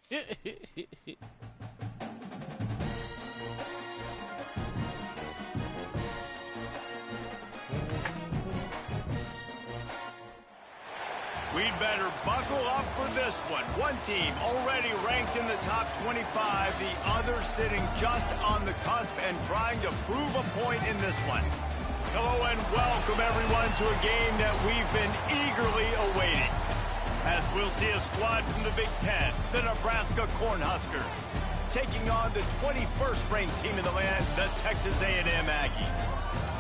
We'd better buckle up for this one. One team already ranked in the top 25, the other sitting just on the cusp and trying to prove a point in this one. Hello and welcome everyone to a game that we've been eagerly awaiting. As we'll see a squad from the Big Ten, the Nebraska Cornhuskers, taking on the 21st ranked team in the land, the Texas A&M Aggies.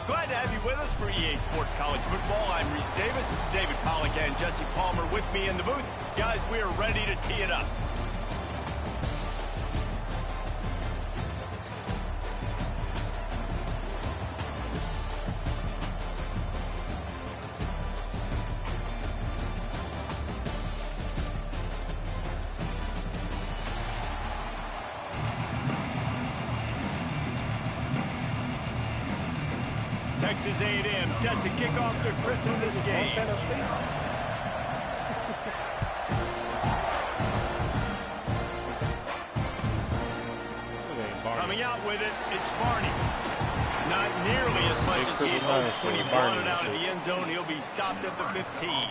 Glad to have you with us for EA Sports College Football. I'm Reese Davis, David Pollack and Jesse Palmer with me in the booth. Guys, we are ready to tee it up. Texas A&M set to kick off to christen this game. Coming out with it, it's Barney. Not nearly as much as he hoped when he brought it out of the end zone. He'll be stopped at the 15.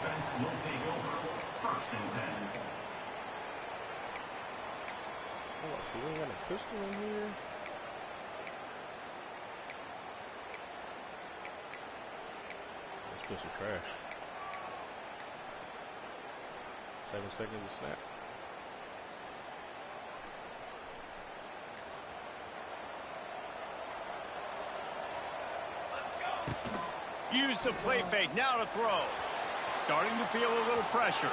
We got a pistol in here. This is trash. 7 seconds to snap. Use the play fake, now to throw. Starting to feel a little pressure.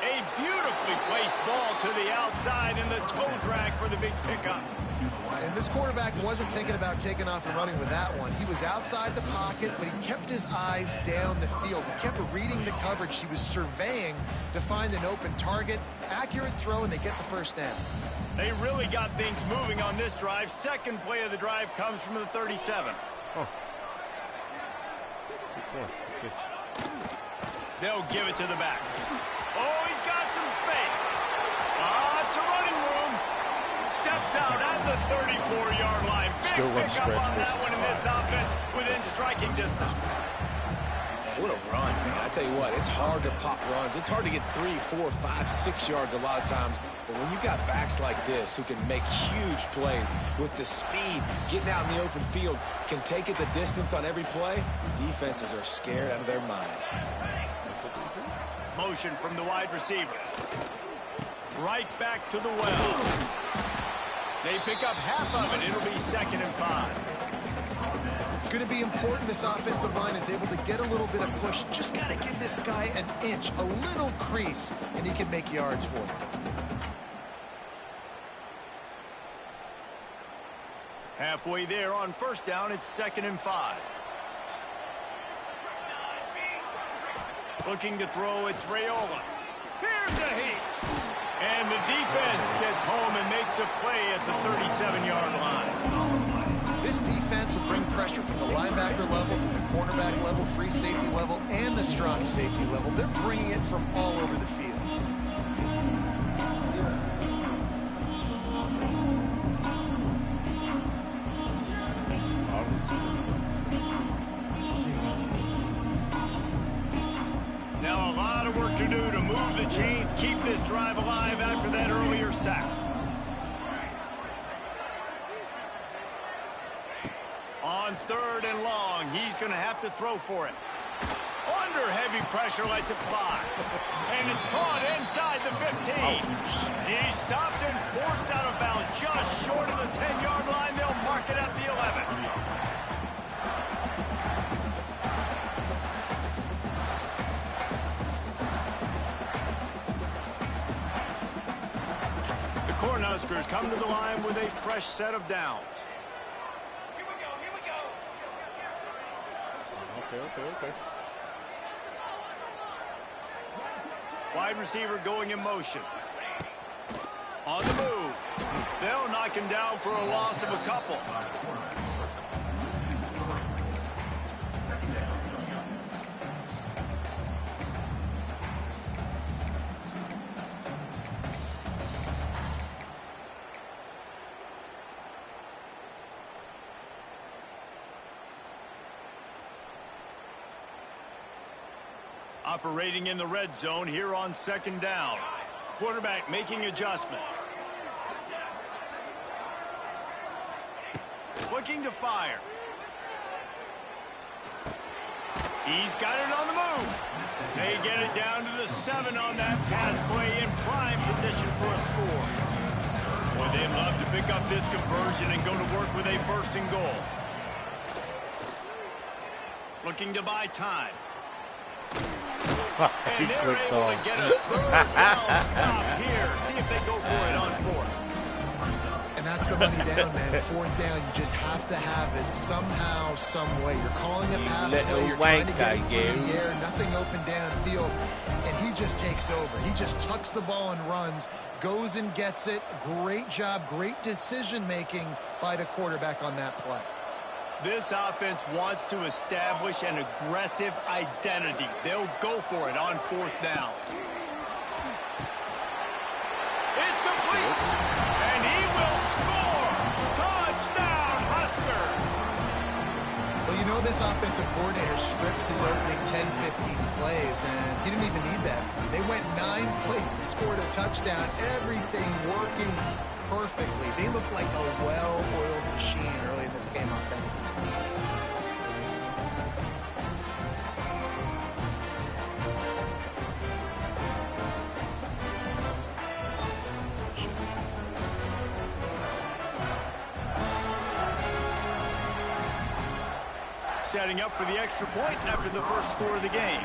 A beautifully placed ball to the outside and the toe drag for the big pickup. And this quarterback wasn't thinking about taking off and running with that one. He was outside the pocket, but he kept his eyes down the field. He kept reading the coverage. He was surveying to find an open target. Accurate throw, and they get the first down. They really got things moving on this drive. Second play of the drive comes from the 37. Oh. They'll give it to the back. Oh, he's got some space. It's a running room. Steps out at the 34-yard line. Big pickup on that one in this offense within striking distance. What a run, man. I tell you what, it's hard to pop runs. It's hard to get 3, 4, 5, 6 yards a lot of times. But when you've got backs like this who can make huge plays with the speed, getting out in the open field, can take it the distance on every play, defenses are scared out of their mind. Motion from the wide receiver. Right back to the well. They pick up half of it. It'll be 2nd and 5. It's going to be important this offensive line is able to get a little bit of push. Just got to give this guy an inch, a little crease, and he can make yards for him. Halfway there on first down, it's 2nd and 5. Looking to throw, it's Raiola. Here's a heat. And the defense gets home and makes a play at the 37-yard line. This defense will bring pressure from the linebacker level, from the cornerback level, free safety level, and the strong safety level. They're bringing it from all over the field. Now a lot of work to do to move the chains, keep this drive alive after that earlier sack. On 3rd and long, he's going to have to throw for it. Under heavy pressure, lets it fly. And it's caught inside the 15. He's stopped and forced out of bounds just short of the 10-yard line. They'll mark it at the 11. Cornhuskers come to the line with a fresh set of downs. Here we go. Okay. Wide receiver going in motion. On the move. They'll knock him down for a loss of a couple. operating in the red zone here on second down. Quarterback making adjustments. Looking to fire. He's got it on the move. They get it down to the 7 on that pass play in prime position for a score. Boy, they'd love to pick up this conversion and go to work with a 1st and goal. Looking to buy time. And they're able to get a 3rd down stop here. See if they go for it on 4th. And that's the money down, man. 4th down, you just have to have it somehow, some way. You're calling a pass play, you're trying to get it through the air, nothing open downfield, and he just takes over. He just tucks the ball and runs, goes and gets it. Great job, great decision-making by the quarterback on that play. This offense wants to establish an aggressive identity. They'll go for it on 4th down. It's complete. And he will score. Touchdown, Husker. Well, you know this offensive coordinator scripts his opening 10, 15 plays, and he didn't even need that. They went 9 plays and scored a touchdown. Everything working perfectly. They look like a well-oiled machine early in this game offensively. Setting up for the extra point after the first score of the game.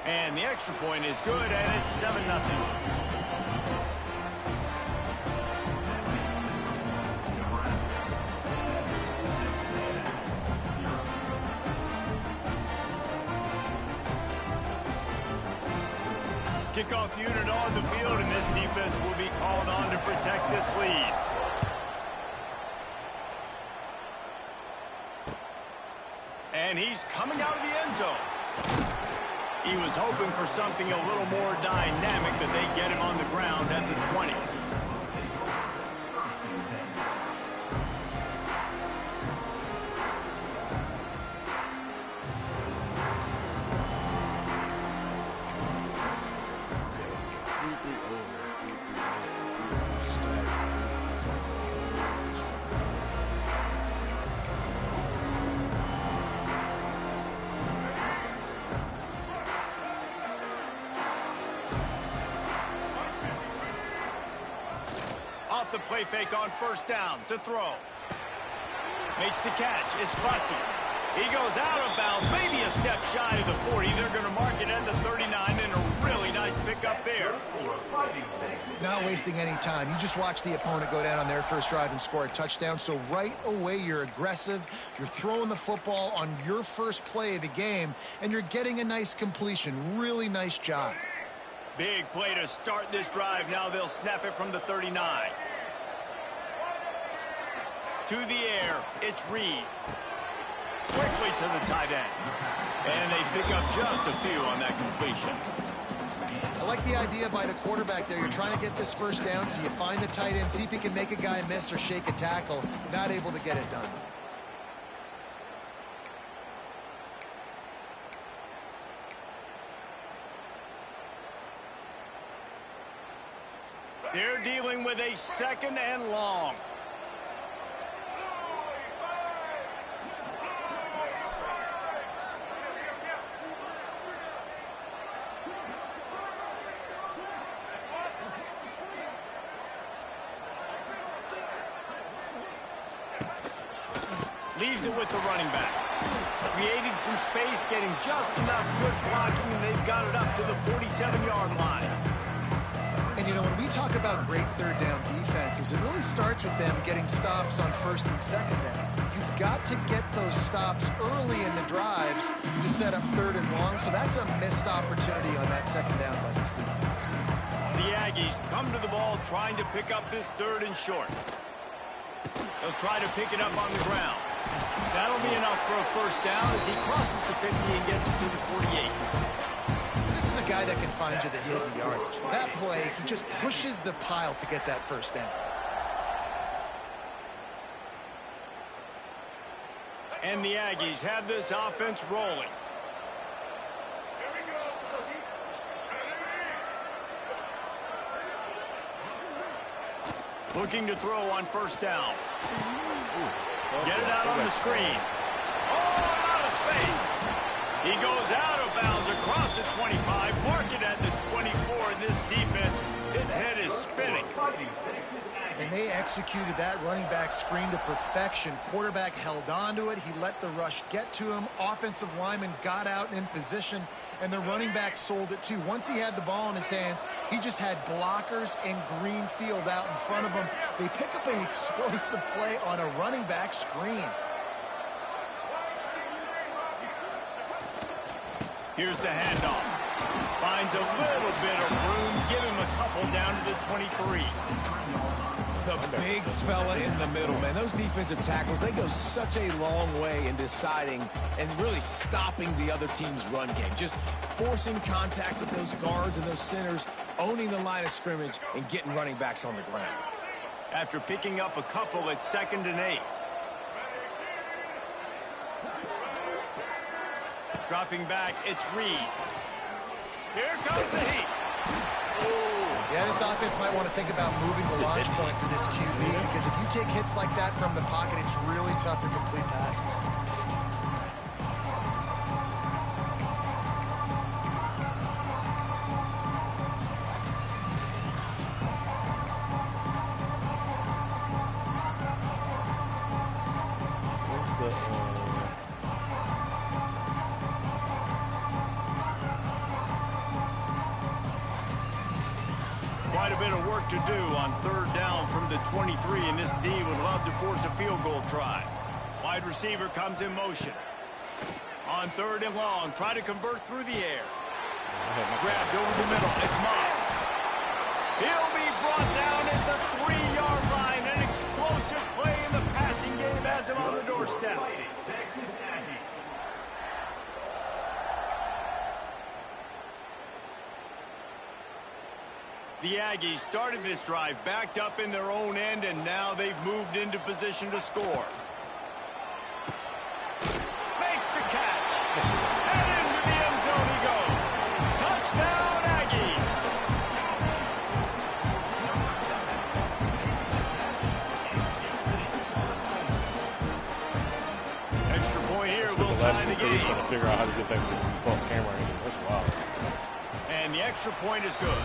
And the extra point is good, and it's 7-0. Kickoff unit on the field, and this defense will be called on to protect this lead. And he's coming out of the end zone. He was hoping for something a little more dynamic, but they get him on the ground at the 20. Off the play fake on 1st down to throw. Makes the catch. It's Bussey. He goes out of bounds, maybe a step shy of the 40. They're going to mark it at the 39, and a really nice pickup there. Not wasting any time. You just watch the opponent go down on their first drive and score a touchdown. So right away, you're aggressive. You're throwing the football on your first play of the game, and you're getting a nice completion. Really nice job. Big play to start this drive. Now they'll snap it from the 39. To the air, it's Reed. Quickly to the tight end. And they pick up just a few on that completion. I like the idea by the quarterback there. You're trying to get this 1st down, so you find the tight end, see if he can make a guy miss or shake a tackle. Not able to get it done. They're dealing with a 2nd and long. Leaves it with the running back. Creating some space, getting just enough good blocking, and they've got it up to the 47-yard line. And, you know, when we talk about great 3rd down defenses, it really starts with them getting stops on 1st and 2nd down. You've got to get those stops early in the drives to set up 3rd and long, so that's a missed opportunity on that 2nd down by this defense. The Aggies come to the ball trying to pick up this 3rd and short. They'll try to pick it up on the ground. That'll be enough for a 1st down as he crosses the 50 and gets it to the 48. This is a guy that can find you the hidden yardage. That play, he just pushes the pile to get that 1st down. And the Aggies have this offense rolling. Looking to throw on first down. Get it out on the screen. Oh, out of space. He goes out of bounds across the 25, mark it at the 24, and this defense, its head is spinning. And they executed that running back screen to perfection. Quarterback held on to it. He let the rush get to him. Offensive lineman got out in position, and the running back sold it too. Once he had the ball in his hands, he just had blockers and green field out in front of him. They pick up an explosive play on a running back screen. Here's the handoff. Finds a little bit of room. Give him a couple down to the 23. The big fella in the middle, man. Those defensive tackles, they go such a long way in deciding and really stopping the other team's run game. Just forcing contact with those guards and those centers, owning the line of scrimmage, and getting running backs on the ground. After picking up a couple, it's 2nd and 8. Dropping back, it's Reed. Here comes the heat. Yeah, this offense might want to think about moving the launch point for this QB, because if you take hits like that from the pocket, it's really tough to complete passes. Quite a bit of work to do on 3rd down from the 23, and this D would love to force a field goal try. Wide receiver comes in motion. On 3rd and long, try to convert through the air. Grabbed over the middle, it's Moss. He'll be brought down at the 3-yard line. An explosive play in the passing game has him on the doorstep. The Aggies started this drive backed up in their own end, and now they've moved into position to score. Makes the catch. And into the end zone he goes. Touchdown, Aggies. Extra point here will tie the game. Trying to figure out how to get back to the default camera. That's wild. And the extra point is good.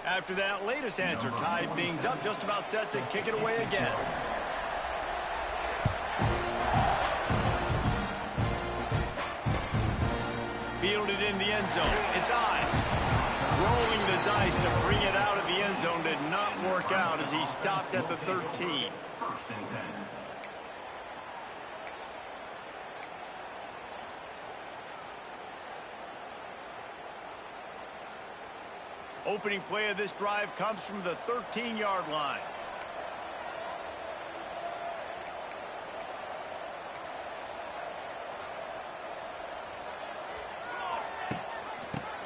After that latest answer tied things up, just about set to kick it away again. Fielded in the end zone. It's I. Rolling the dice to bring it out of the end zone did not work out as he stopped at the 13. Opening play of this drive comes from the 13-yard line.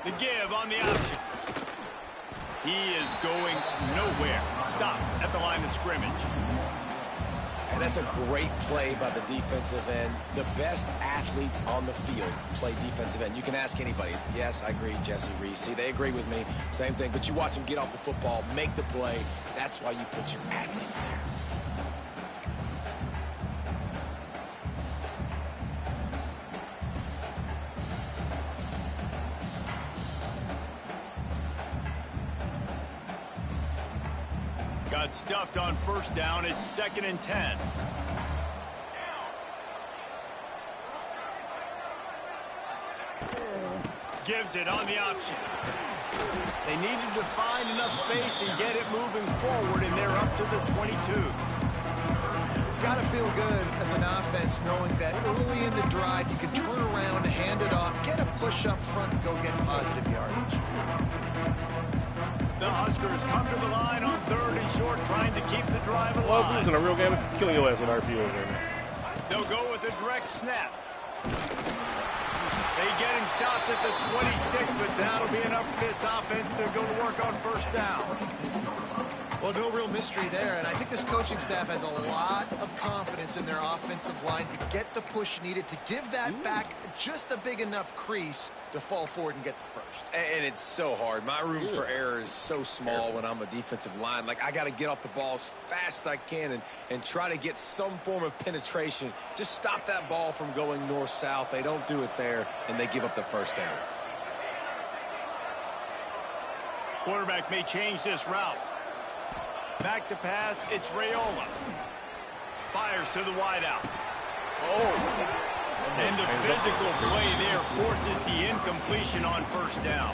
The give on the option. He is going nowhere. Stop at the line of scrimmage. And that's a great play by the defensive end. The best athletes on the field play defensive end. You can ask anybody. Yes, I agree, Jesse Reese. See, they agree with me. Same thing. But you watch them get off the football, make the play. That's why you put your athletes there. Got stuffed on first down. It's 2nd and 10. Gives it on the option. They needed to find enough space and get it moving forward, and they're up to the 22. It's got to feel good as an offense knowing that early in the drive you can turn around, hand it off, get a push up front, and go get positive yardage. The Huskers come to the line on 3rd and short, trying to keep the drive alive. Well, losing a real game, killing your ass with RPO there, man. They'll go with a direct snap. They get him stopped at the 26, but that'll be enough for this offense to go to work on first down. Well, no real mystery there, and I think this coaching staff has a lot of confidence in their offensive line to get the push needed to give that back just a big enough crease to fall forward and get the first. And it's so hard. My room for error is so small when I'm a defensive line. Like, I got to get off the ball as fast as I can and try to get some form of penetration. Just stop that ball from going north-south. They don't do it there, and they give up the first down. Quarterback may change this route. Back to pass, it's Raiola. Fires to the wideout. And the physical play there forces the incompletion on first down.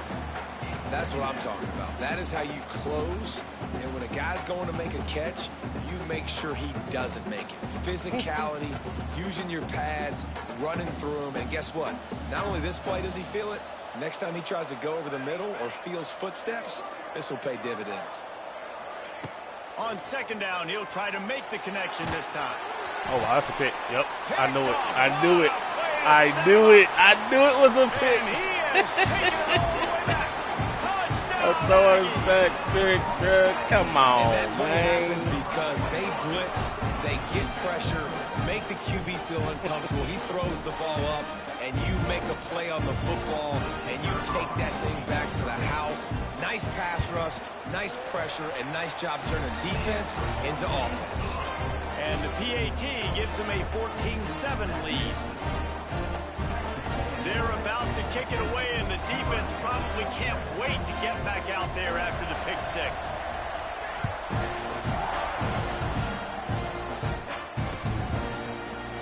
That's what I'm talking about. That is how you close. And when a guy's going to make a catch, you make sure he doesn't make it. Physicality, using your pads, running through them. And guess what? Not only this play does he feel it, next time he tries to go over the middle or feels footsteps, this will pay dividends. On second down, he'll try to make the connection this time. Oh, wow, that's a pick. Yep, I knew it. I knew it. I knew it. I knew it was a pick. And he has taken it all the way back. Touchdown. A throwing back pick. Come on, And that play man. happens because they blitz, they get pressure, make the QB feel uncomfortable. He throws the ball up, and you make a play on the football, and you take that thing back to the house. Nice pass rush, nice pressure, and nice job turning defense into offense. And the PAT gives them a 14-7 lead. They're about to kick it away, and the defense probably can't wait to get back out there after the pick six.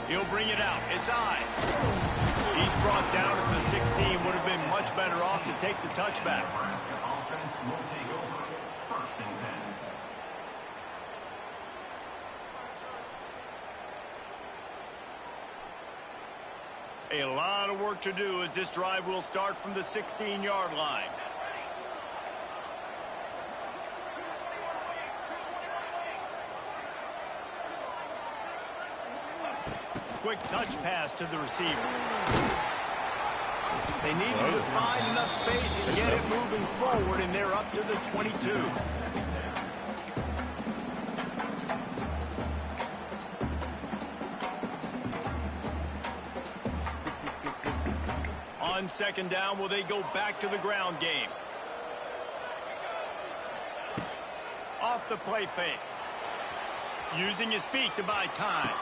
He'll bring it out. It's I. He's brought down at the 16. Would have been much better off to take the touchback. A lot of work to do as this drive will start from the 16-yard line. Quick touch pass to the receiver. They needed to find enough space and get it moving forward, and they're up to the 22. On second down, will they go back to the ground game? Off the play fake. Using his feet to buy time.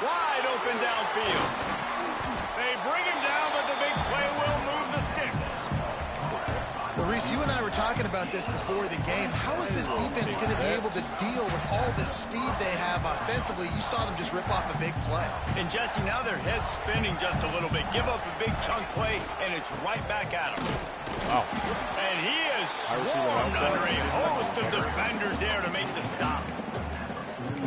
Wide open downfield. They bring him down, but the big play will move the sticks. Well, Reese, you and I were talking about this before the game. How is this defense going to be able to deal with all the speed they have offensively? You saw them just rip off a big play. And Jesse, now their head's spinning just a little bit. Give up a big chunk play, and it's right back at him. Wow. And he is swarmed under a host of defenders there to make the stop.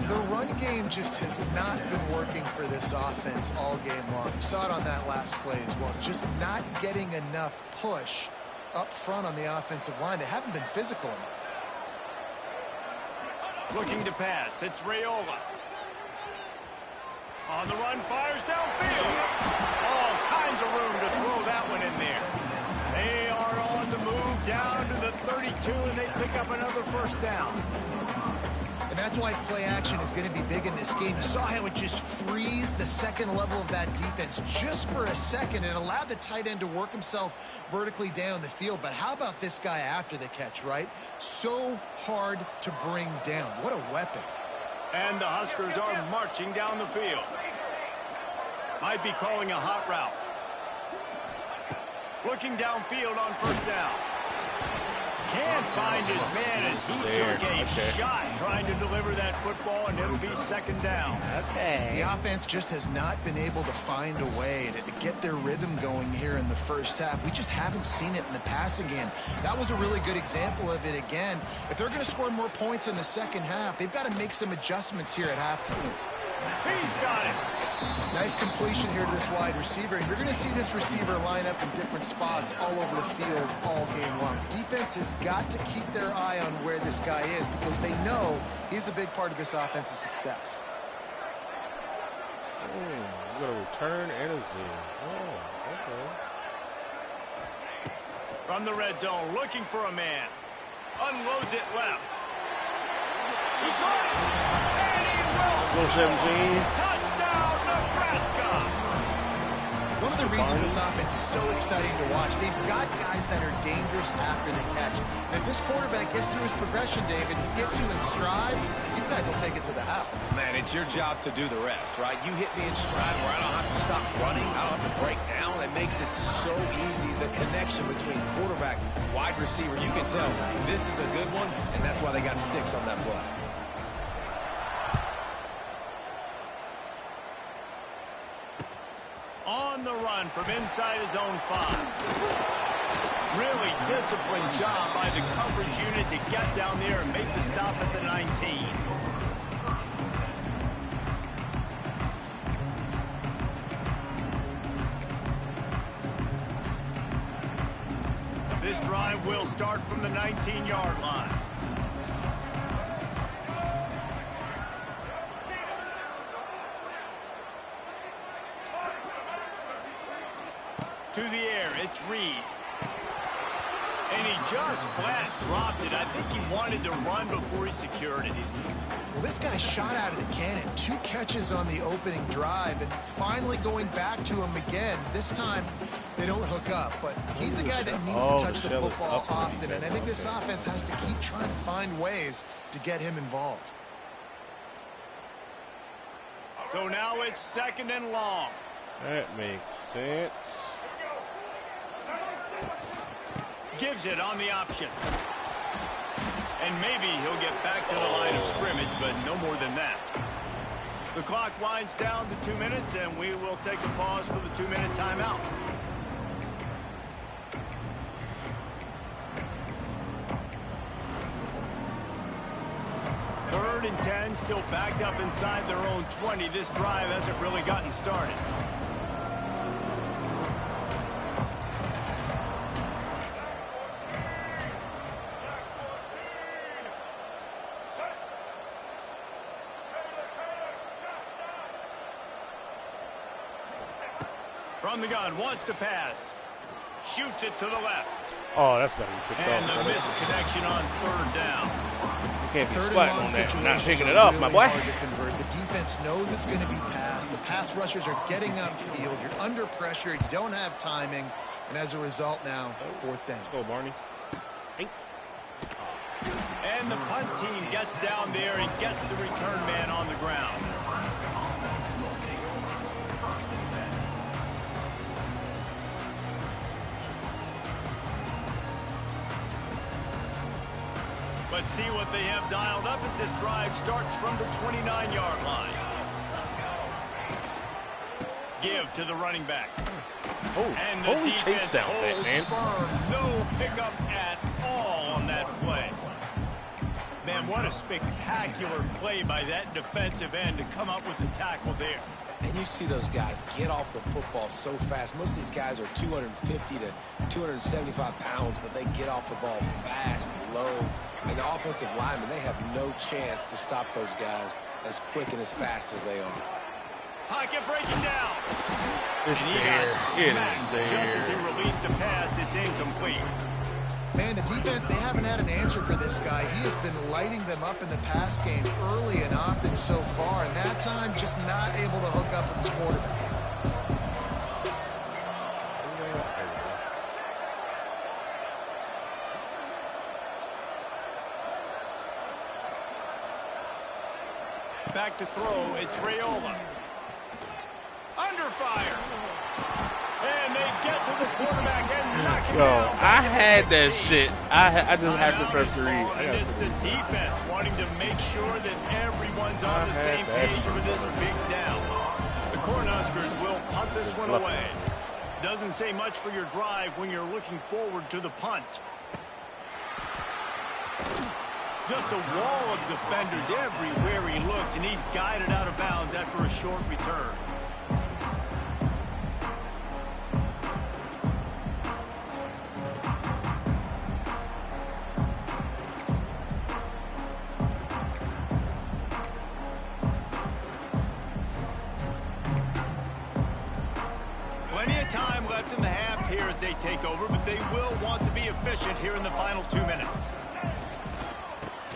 The run game just has not been working for this offense all game long. You saw it on that last play as well. Just not getting enough push up front on the offensive line. They haven't been physical enough. Looking to pass. It's Raiola. On the run, fires downfield. All kinds of room to throw that one in there. They are on the move down to the 32, and they pick up another first down. And that's why play action is going to be big in this game. You saw how it just frees the second level of that defense just for a second and allowed the tight end to work himself vertically down the field. But how about this guy after the catch, right? So hard to bring down. What a weapon. And the Huskers are marching down the field. Might be calling a hot route. Looking downfield on first down. Can't find his man as he took a shot trying to deliver that football, and it'll be second down. The offense just has not been able to find a way to get their rhythm going here in the first half. We just haven't seen it in the passing game. That was a really good example of it again. If they're going to score more points in the second half, they've got to make some adjustments here at halftime. He's got it. Nice completion here to this wide receiver. You're going to see this receiver line up in different spots all over the field all game long. Defense has got to keep their eye on where this guy is because they know he's a big part of this offense's success. We got a return and a zero. Oh, From the red zone, looking for a man. Unloads it left. He got it! And he will score! Touchdown, Nebraska! One of the reasons this offense is so exciting to watch, they've got guys that are dangerous after the catch. And if this quarterback gets through his progression, David, he gets you in stride, these guys will take it to the house. Man, it's your job to do the rest, right? You hit me in stride where I don't have to stop running. I don't have to break down. It makes it so easy. The connection between quarterback, wide receiver, you can tell this is a good one, and that's why they got 6 on that play. On the run from inside his own 5. Really disciplined job by the coverage unit to get down there and make the stop at the 19. This drive will start from the 19-yard line. To the air, it's Reed. And he just flat dropped it. I think he wanted to run before he secured it. Well, this guy shot out of the cannon. 2 catches on the opening drive, and finally going back to him again. This time, they don't hook up, but he's a guy that needs to touch the football often, and I think this offense has to keep trying to find ways to get him involved. So now it's 2nd and long. That makes sense. Gives it on the option. And maybe he'll get back to the line of scrimmage, but no more than that. The clock winds down to 2 minutes, and we will take a pause for the 2-minute timeout. Third and 10, still backed up inside their own 20. This drive hasn't really gotten started. From the gun, wants to pass. Shoots it to the left. Oh, that's gotta be picked off. And the missed connection on 3rd down. You can't be sweating on that. Not picking it off, my boy. The defense knows it's going to be passed. The pass rushers are getting upfield. You're under pressure. You don't have timing. And as a result now, 4th down. Let's go, Barney. And the punt team gets down there and gets the return man on the ground. But see what they have dialed up as this drive starts from the 29-yard line. Give to the running back. Oh, and the defense down holds man. firm. No pickup at all on that play. Man, what a spectacular play by that defensive end to come up with the tackle there. And you see those guys get off the football so fast. Most of these guys are 250 to 275 pounds, but they get off the ball fast, low. And the offensive linemen, they have no chance to stop those guys as quick and as fast as they are. Pocket breaking down. It's there. It is Just as he released the pass, it's incomplete. Man, the defense, they haven't had an answer for this guy. He has been lighting them up in the pass game early and often so far, and that time just not able to hook up with his quarterback. Back to throw, it's Raiola. Under fire. And they get to the quarterback and knock him down. I had that shit. I just have to press the read. And it's the defense wanting to make sure that everyone's on the same page for this big down. The Cornhuskers will punt this one away. Doesn't say much for your drive when you're looking forward to the punt. Just a wall of defenders everywhere he looks, and he's guided out of bounds after a short return. Plenty of time left they take over, but they will want to be efficient here in the final 2 minutes.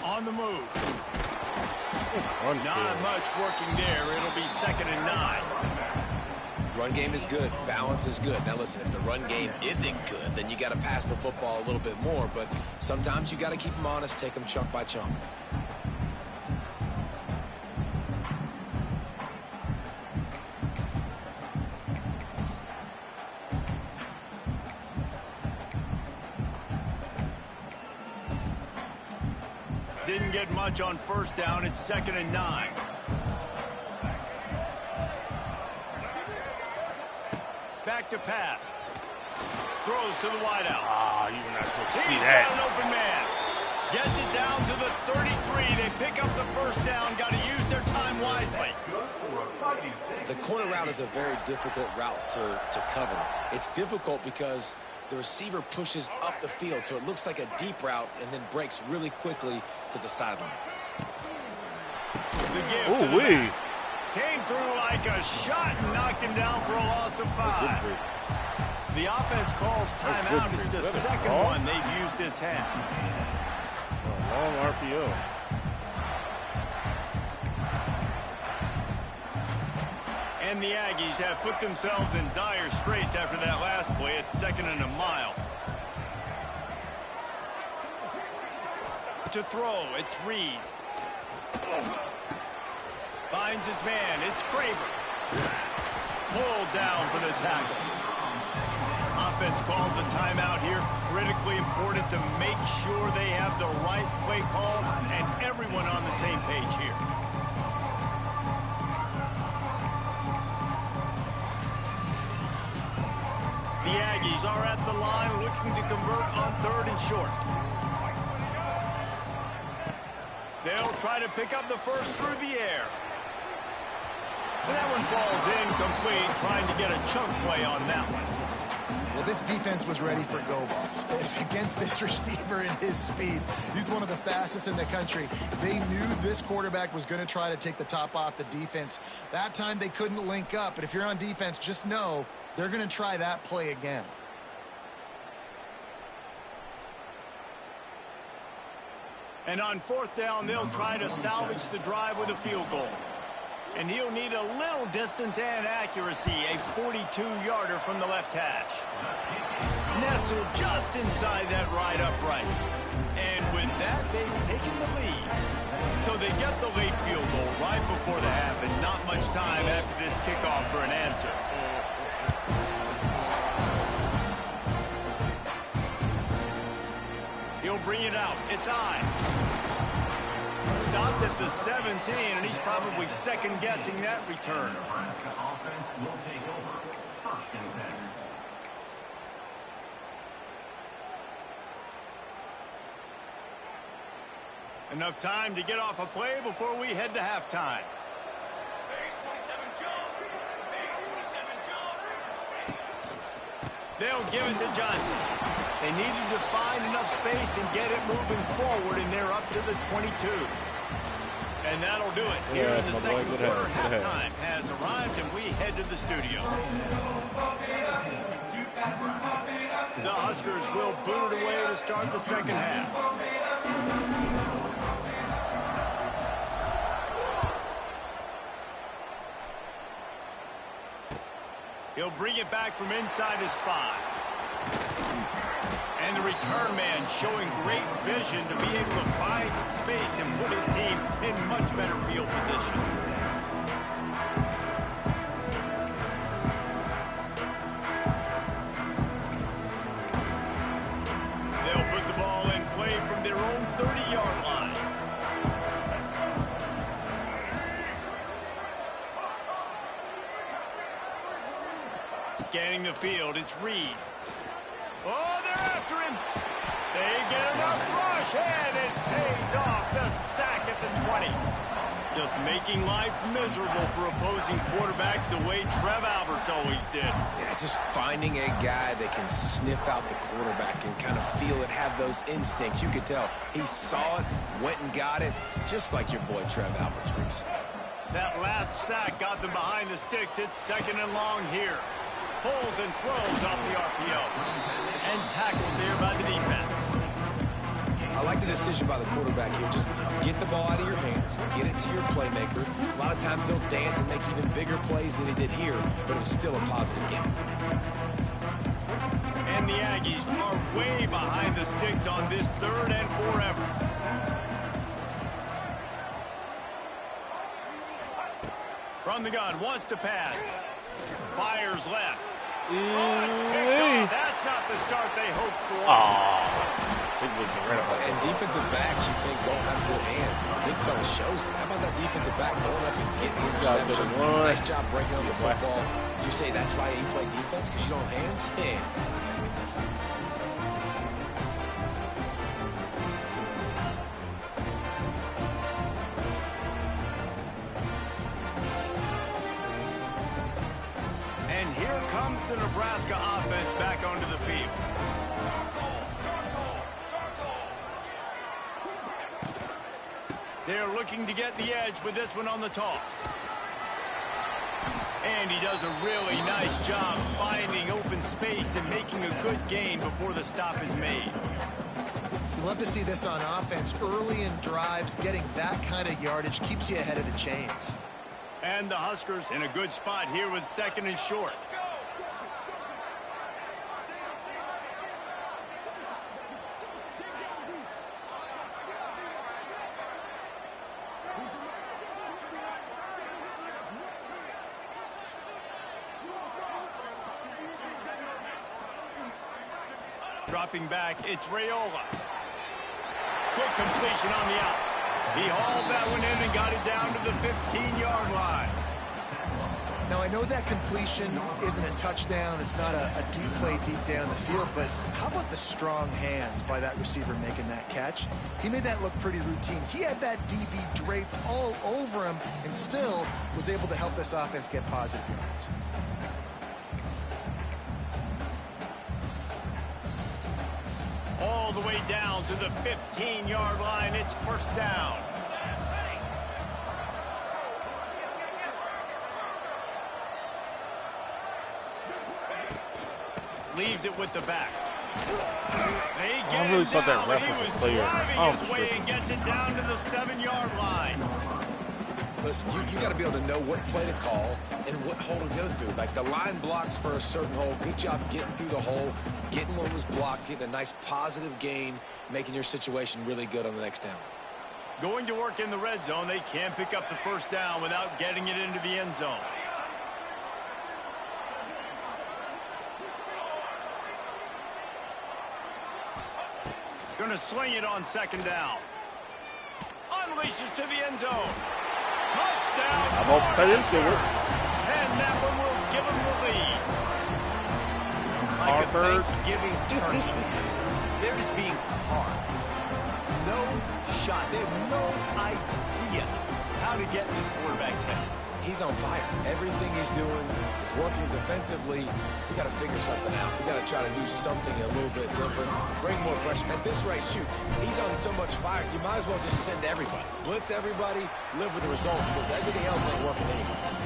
On the move. Not much working there. It'll be 2nd and 9. Run game is good. Balance is good. Now, listen, if the run game isn't good, then you got to pass the football a little bit more. But sometimes you got to keep them honest, take them chunk by chunk. Didn't get much on 1st down. It's 2nd and 9. Back to pass. Throws to the wideout. You were not supposed to see He's that. got an open man. Gets it down to the 33. They pick up the 1st down. Got to use their time wisely. The corner route is a very difficult route to cover. It's difficult because the receiver pushes up the field, so it looks like a deep route and then breaks really quickly to the sideline. The give to the back. Came through like a shot and knocked him down for a loss of 5. The offense calls timeout. It's the 2nd one they've used this half. Long RPO. And the Aggies have put themselves in dire straits after that last play. It's 2nd and a mile. To throw, it's Reed. Finds his man. It's Craver. Pulled down for the tackle. Offense calls a timeout here. Critically important to make sure they have the right play call and everyone on the same page here. The Aggies are at the line looking to convert on 3rd and short. They'll try to pick up the 1st through the air. And that one falls incomplete, trying to get a chunk play on that one. Well, this defense was ready for go balls. Against this receiver and his speed, he's one of the fastest in the country. They knew this quarterback was going to try to take the top off the defense. That time they couldn't link up, but if you're on defense, just know they're going to try that play again. And on 4th down, they'll try to salvage the drive with a field goal. And he'll need a little distance and accuracy, a 42-yarder from the left hash. Nestled just inside that right upright. And with that, they've taken the lead. So they get the late field goal right before the half, and not much time after this kickoff for an answer. He'll bring it out. It's I. Stopped at the 17, and he's probably second-guessing that return. Offense will take over 1st and 10. Enough time to get off a play before we head to halftime. They'll give it to Johnson. They needed to find enough space and get it moving forward, and they're up to the 22. And that'll do it. Here in the 2nd quarter, halftime has arrived, and we head to the studio. The Huskers will boot it away to start the 2nd half. He'll bring it back from inside his 5. And the return man showing great vision to be able to find some space and put his team in much better field position. They'll put the ball in play from their own 30-yard line. Scanning the field, it's Reed. Oh, they're after him. They get enough rush, and it pays off. The sack at the 20. Just making life miserable for opposing quarterbacks the way Trev Alberts always did. Yeah, just finding a guy that can sniff out the quarterback and kind of feel it, have those instincts. You could tell he saw it, went and got it, just like your boy Trev Alberts, Reese. That last sack got them behind the sticks. It's 2nd and long here. Pulls and throws off the RPO. And tackled there by the defense. I like the decision by the quarterback here. Just get the ball out of your hands, get it to your playmaker. A lot of times they'll dance and make even bigger plays than he did here, but it was still a positive game. And the Aggies are way behind the sticks on this 3rd and forever. From the gun, wants to pass. Fires left. Oh, it's picked off. That's not the start they hoped for. And defensive backs, you think, don't have good hands. The big fella shows them. How about that defensive back going up and getting the interception? Nice job breaking on the football. You say that's why you play defense, because you don't have hands? Yeah. And here comes the Nebraska offense back onto the field. They're looking to get the edge with this one on the toss. And he does a really nice job finding open space and making a good gain before the stop is made. You love to see this on offense. Early in drives, getting that kind of yardage keeps you ahead of the chains. And the Huskers in a good spot here with 2nd and short. Dropping back, it's Raiola. Good completion on the out. He hauled that one in and got it down to the 15-yard line. Now, I know that completion isn't a touchdown. It's not a deep play deep down the field, but how about the strong hands by that receiver making that catch? He made that look pretty routine. He had that DB draped all over him and still was able to help this offense get positive yards. All the way down to the 15-yard line. It's 1st down. Leaves it with the back. I really thought that ref was a player. Driving his way and gets it down to the 7-yard line. Listen, you got to be able to know what play to call and what hole to go through. Like the line blocks for a certain hole. Good job getting through the hole, getting what was blocked, getting a nice positive gain, making your situation really good on the next down. Going to work in the red zone, they can't pick up the 1st down without getting it into the end zone. Going to sling it on 2nd down. Unleashes to the end zone. Touchdown. I'm going to play this good work. And that one will give them the lead. Like a Thanksgiving turkey. They're just being carved. No shot. They have no idea how to get in this quarterback's head. He's on fire. Everything he's doing is working defensively. We got to figure something out. We got to try to do something a little bit different. Bring more pressure. At this rate, shoot, he's on so much fire, you might as well just send everybody. Blitz everybody, live with the results, because everything else ain't working anyways.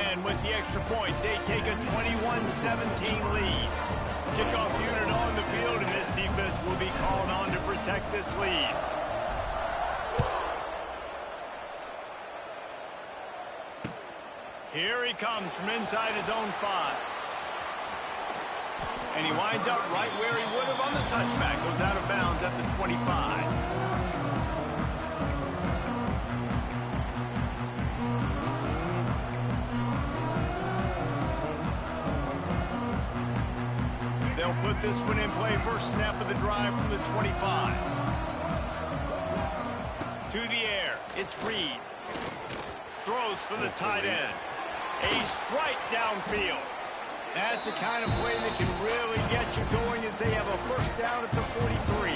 And with the extra point, they take a 21-17 lead. Kickoff unit on the field, and this defense will be called on to protect this lead. Here he comes from inside his own 5. And he winds up right where he would have on the touchback. Goes out of bounds at the 25. They'll put this one in play. First snap of the drive from the 25. To the air. It's Reed. Throws for the tight end. A strike downfield. That's the kind of play that can really get you going as they have a 1st down at the 43.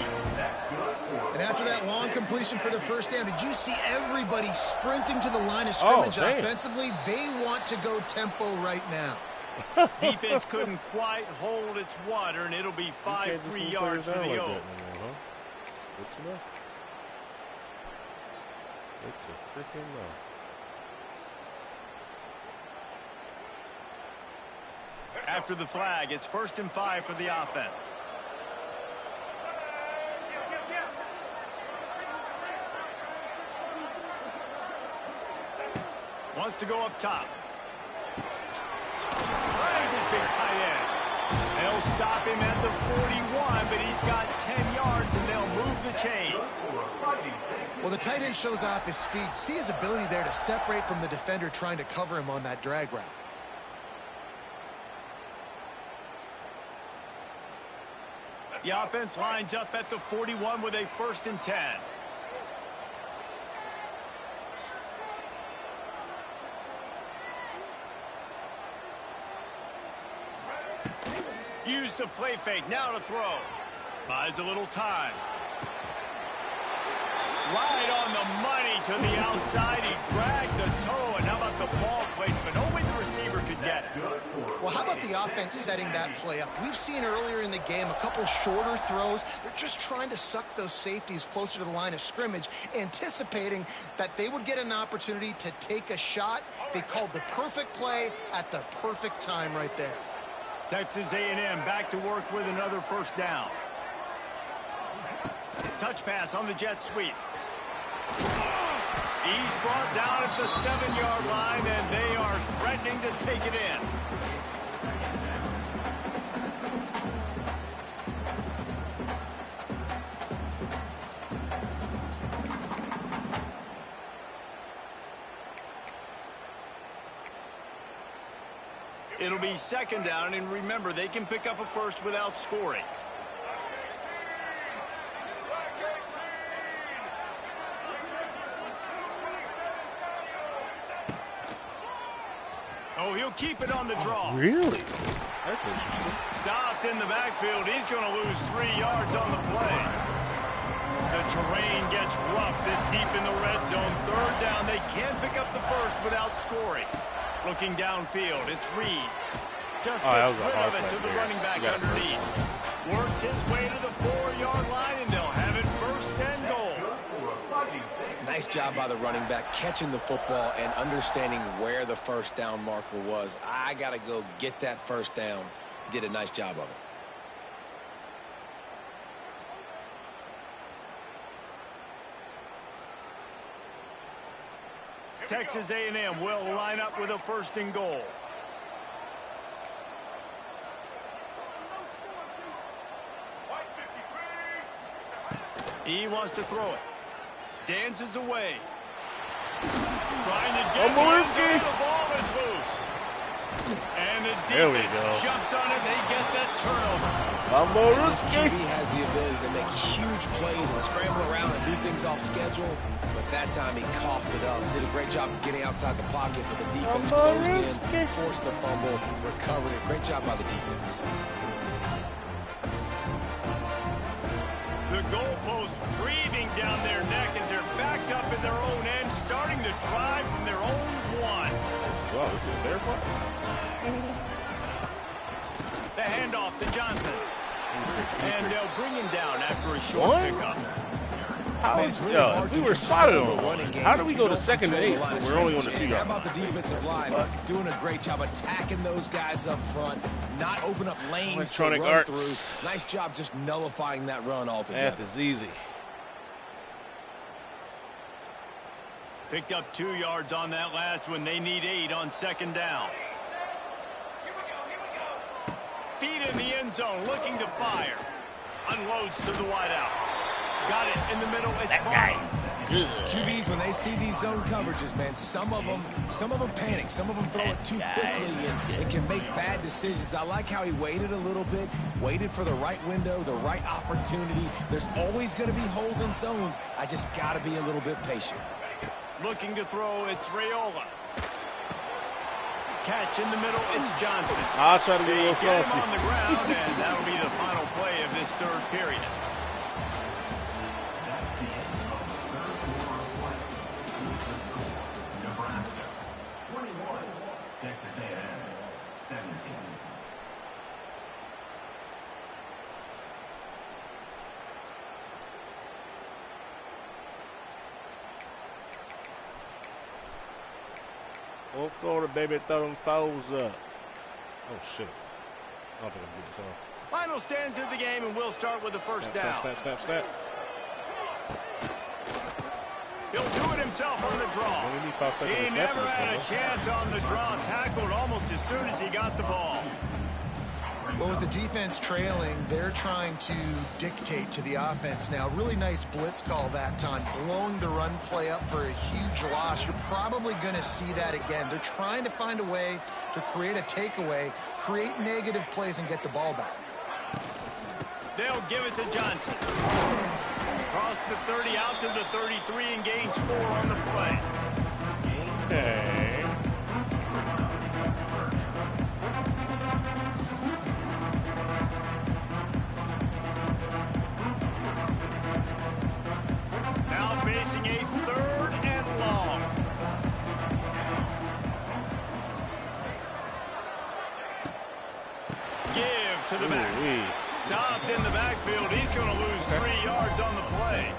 And after that long completion for the 1st down, did you see everybody sprinting to the line of scrimmage offensively? They want to go tempo right now. Defense couldn't quite hold its water, and it'll be 5 free yards for the O. After the flag, it's 1st and 5 for the offense. Wants to go up top. Finds his big tight end. They'll stop him at the 41, but he's got 10 yards, and they'll move the chains. Well, the tight end shows off his speed. See his ability there to separate from the defender trying to cover him on that drag route. The offense lines up at the 41 with a 1st and 10. Use the play fake, now to throw. Buys a little time. Right on the money to the outside. He dragged the toe, and how about the ball placement? Only the receiver could get it. Well, how about the offense setting that play up? We've seen earlier in the game a couple shorter throws. They're just trying to suck those safeties closer to the line of scrimmage, anticipating that they would get an opportunity to take a shot. They called the perfect play at the perfect time right there. Texas A&M back to work with another 1st down. Touch pass on the jet sweep. He's brought down at the 7-yard line, and they are threatening to take it in. It'll be 2nd down, and remember, they can pick up a 1st without scoring. Oh, he'll keep it on the draw. Really? That's interesting. Stopped in the backfield. He's going to lose 3 yards on the play. The terrain gets rough this deep in the red zone. 3rd down. They can pick up the 1st without scoring. Looking downfield, it's Reed. Just gets rid of it to the running back underneath. Works his way to the 4-yard line, and they'll have it 1st and goal. Nice job by the running back catching the football and understanding where the 1st down marker was. I got to go get that 1st down. He did a nice job of it. Texas A&M will line up with a 1st and goal. He wants to throw it. Dances away. Trying to get the ball is loose. And the defense jumps on it. They get that turnover. This QB has the ability to make huge plays and scramble around and do things off schedule. But that time he coughed it up. Did a great job of getting outside the pocket, but the defense closed in, forced the fumble, recovered it. Great job by the defense. The goalpost breathing down their neck as they're backed up in their own end, starting to drive from their own 1. Wow, this is their fault. The handoff to Johnson. And they'll bring him down after a short pickup. We were spotted on one. How do we go to 2nd and 8 when we're only on the 2-yard line? How about the defensive line doing a great job attacking those guys up front, not open up lanes to run through. Nice job just nullifying that run altogether. That is easy. Picked up 2 yards on that last one. They need 8 on 2nd down. Feet in the end zone, looking to fire. Unloads to the wideout. Got it in the middle. It's Barnes. QBs, when they see these zone coverages, man, some of them panic. Some of them throw it too quickly and can make bad decisions. I like how he waited a little bit, waited for the right window, the right opportunity. There's always going to be holes in zones. I just got to be a little bit patient. Looking to throw, it's Raiola. Catch in the middle, it's Johnson. I'll try to be a little get him saucy. on the ground, and that'll be the final play of this 3rd period. That's the end of the 3rd quarter. Nebraska 21, Texas A&M 17. Fourth quarter, baby, throw them foes up. Oh, shit. Final stands of the game, and we'll start with the first down. Snap. He'll do it himself on the draw. He never had a chance on the draw. Tackled almost as soon as he got the ball. Well, with the defense trailing, they're trying to dictate to the offense now. Really nice blitz call that time, blowing the run play up for a huge loss. You're probably going to see that again. They're trying to find a way to create a takeaway, create negative plays, and get the ball back. They'll give it to Johnson. Across the 30, out to the 33, and gains 4 on the play. Okay. Now facing a 3rd and long. Give to the back. Stopped in the backfield. He's going to lose 3 yards on the play.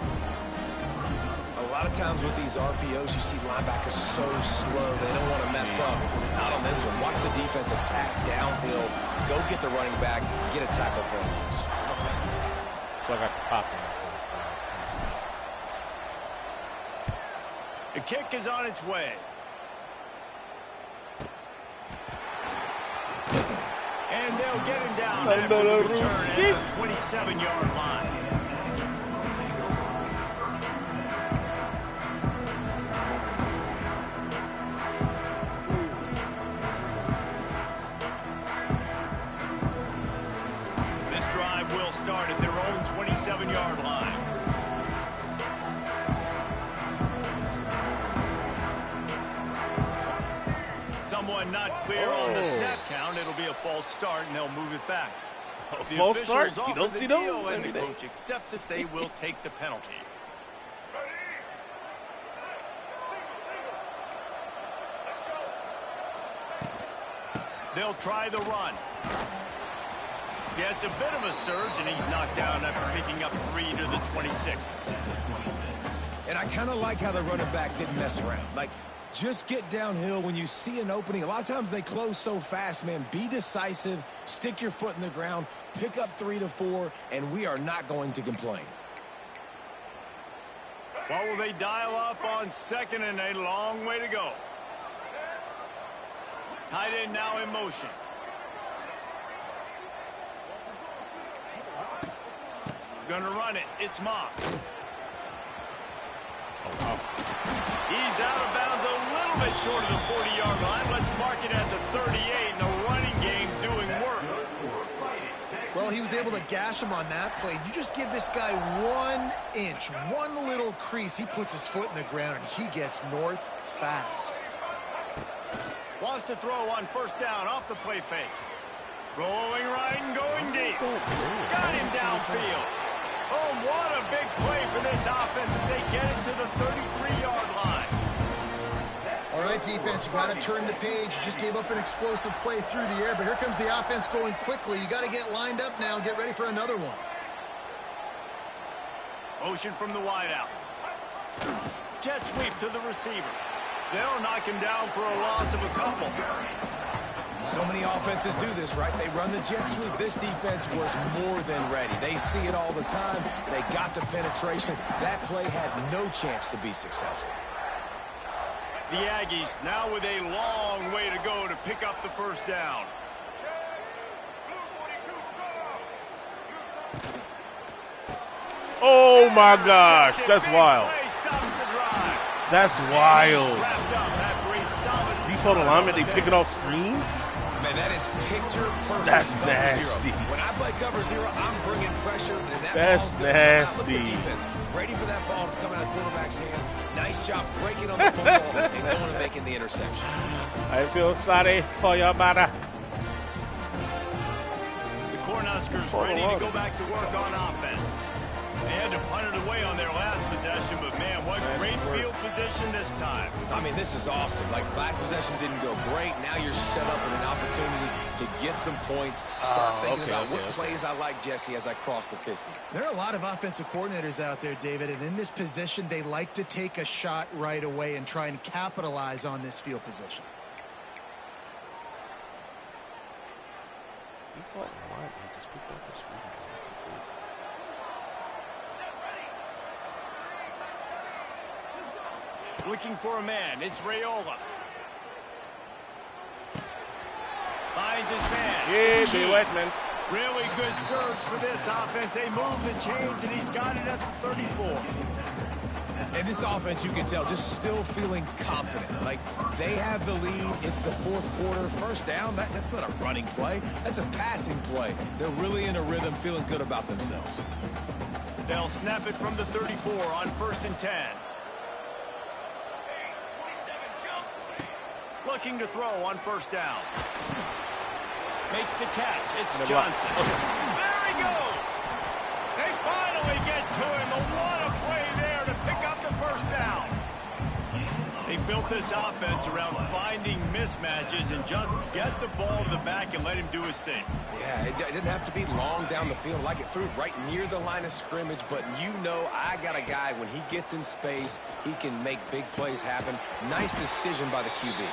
A lot of times with these RPOs, you see linebackers so slow, they don't want to mess up. Not on this one. Watch the defense attack downhill, go get the running back, get a tackle for a loss. So I got the pop The kick is on its way. And they'll get him down after the return at the 27-yard line. This drive will start at their own 27-yard line. Someone not clear on the snap count. It'll be a false start, and they'll move it back. The false officials start? You offer don't the see deal, those and the every day. coach accepts it. They will take the penalty. They'll try the run. Yeah, it's a bit of a surge, and he's knocked down after picking up 3 to the 26. And I kind of like how the running back didn't mess around. Like, just get downhill when you see an opening. A lot of times they close so fast, man. Be decisive, stick your foot in the ground, pick up 3 to 4, and we are not going to complain. What will they dial up on 2nd and a long way to go? Tight end now in motion. Gonna run it. It's Moss. He's out of bounds a little bit short of the 40-yard line. Let's mark it at the 38, and the running game doing work. Well, he was able to gash him on that play. You just give this guy 1 inch, one little crease. He puts his foot in the ground, and he gets north fast. Wants to throw on 1st down off the play fake. Rolling right and going deep. Got him downfield. Oh, what a big play for this offense as they get it to the 33-yard line. All right, defense, you got to turn the page. You just gave up an explosive play through the air, but here comes the offense going quickly. You got to get lined up now and get ready for another one. Motion from the wideout. Jet sweep to the receiver. They'll knock him down for a loss of a couple. So many offenses do this, right? They run the jet sweep. This defense was more than ready. They see it all the time. They got the penetration. That play had no chance to be successful. The Aggies now with a long way to go to pick up the 1st down. Oh my gosh, that's wild. That's wild. Default alignment, they pick it off screens? Man, that is picture perfect. That's cover nasty. 0. When I play cover 0, I'm bringing pressure, and that That's ball's gonna come out. Look at the nasty. defense. Ready for that ball to come out of the quarterback's hand. Nice job breaking on the football and going and making the interception. I feel sorry for your mother. The Cornhuskers ready to go back to work on offense. They had to punt it away on their last possession, but man, what great field position this time. I mean, this is awesome. Like, last possession didn't go great. Now you're set up with an opportunity to get some points. Start thinking about what plays I like, Jesse, as I cross the 50. There are a lot of offensive coordinators out there, David, and in this position, they like to take a shot right away and try and capitalize on this field position. What? Looking for a man. It's Raiola. Finds his man. Yeah, be wet, man. Really good surge for this offense. They move the chains, and he's got it at the 34. And this offense, you can tell, just still feeling confident. Like, they have the lead. It's the fourth quarter. First down, that's not a running play. That's a passing play. They're really in a rhythm, feeling good about themselves. They'll snap it from the 34 on 1st and 10. Looking to throw on 1st down. Makes the catch. It's Johnson. There he goes. They finally get to him. What a play there to pick up the 1st down. They built this offense around finding mismatches and just get the ball to the back and let him do his thing. Yeah, it didn't have to be long down the field. Like it threw right near the line of scrimmage, but you know I got a guy, when he gets in space, he can make big plays happen. Nice decision by the QB.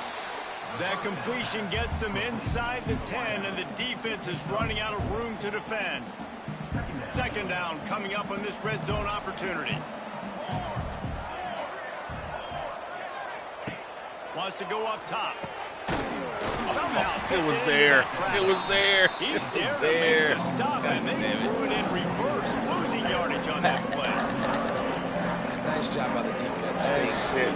That completion gets them inside the 10, and the defense is running out of room to defend. 2nd down coming up on this red zone opportunity. Wants to go up top. Somehow it was there. It was there. He's there to make the stop, and they threw it in reverse, losing yardage on that play. Nice job by the defense, staying cool,